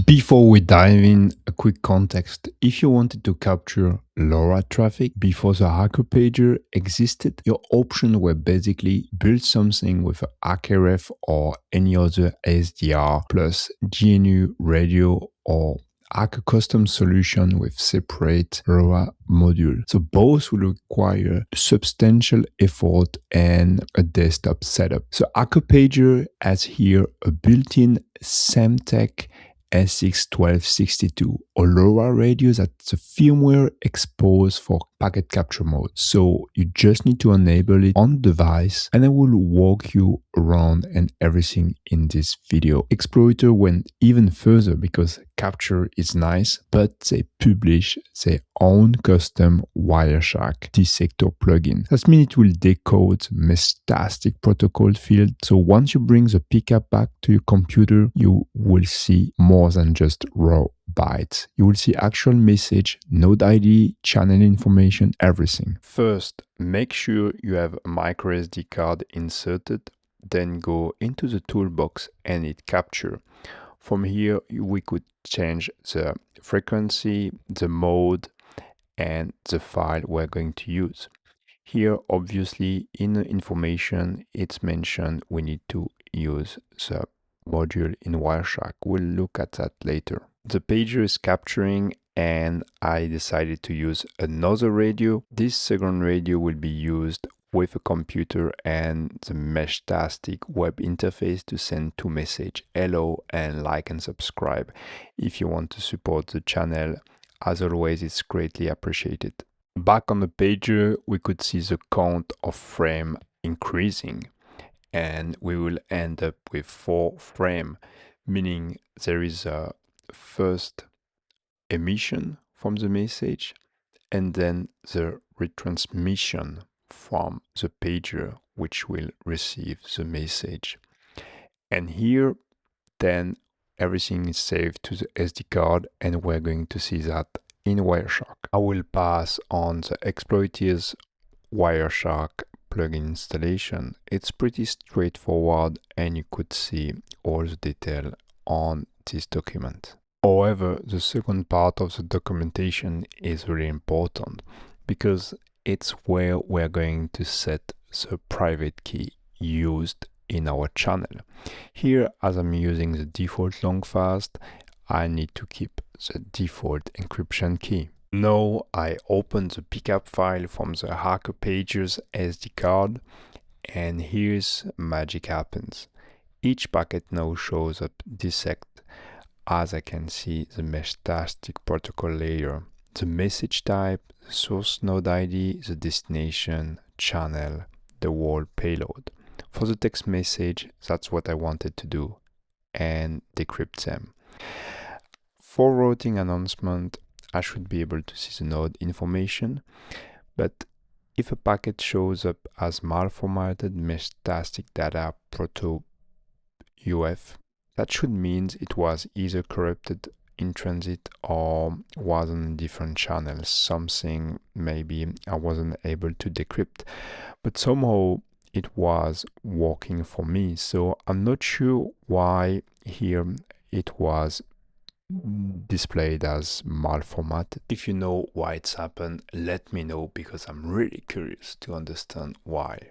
Before we dive in, a quick context. If you wanted to capture LoRa traffic before the hacker pager existed, your options were basically build something with a HRF or any other SDR plus GNU Radio or hack a custom solution with separate LoRa module. So both will require substantial effort and a desktop setup. So hacker pager has here a built-in Semtech SX1262 or LoRa radio that's a firmware exposed for packet capture mode. So you just need to enable it on the device, and I will walk you around and everything in this video. Exploiter went even further because capture is nice, but they publish their own custom Wireshark dissector plugin. That means it will decode Meshtastic protocol field. So once you bring the pcap back to your computer, you will see more than just raw bytes. You will see actual message, node ID, channel information, everything. First, make sure you have a microSD card inserted. Then go into the toolbox and hit capture. From here, we could change the frequency, the mode, and the file we're going to use. Here, obviously, in the information, it's mentioned we need to use the module in Wireshark. We'll look at that later. The pager is capturing, and I decided to use another radio. This second radio will be used with a computer and the Meshtastic web interface to send two messages, hello and like and subscribe. If you want to support the channel, as always, it's greatly appreciated. Back on the pager, we could see the count of frame increasing, and we will end up with 4 frames, meaning there is a first emission from the message and then the retransmission from the pager, which will receive the message. And here, then everything is saved to the SD card, and we're going to see that in Wireshark. I will pass on the exploitee's Wireshark plugin installation. It's pretty straightforward, and you could see all the detail on this document. However, the second part of the documentation is really important because it's where we're going to set the private key used in our channel. Here, as I'm using the default LongFast, I need to keep the default encryption key. Now I open the pcap file from the hacker pager's SD card, and here's magic happens. Each packet now shows up dissect, as I can see the Meshtastic protocol layer, the message type, the source node ID, the destination, channel, the whole payload. For the text message, that's what I wanted to do, and decrypt them. For routing announcement, I should be able to see the node information, but if a packet shows up as malformatted Meshtastic data proto UF, that should mean it was either corrupted in transit or was on a different channel. Something maybe I wasn't able to decrypt, but somehow it was working for me. So I'm not sure why here it was displayed as malformatted. If you know why it's happened, let me know because I'm really curious to understand why.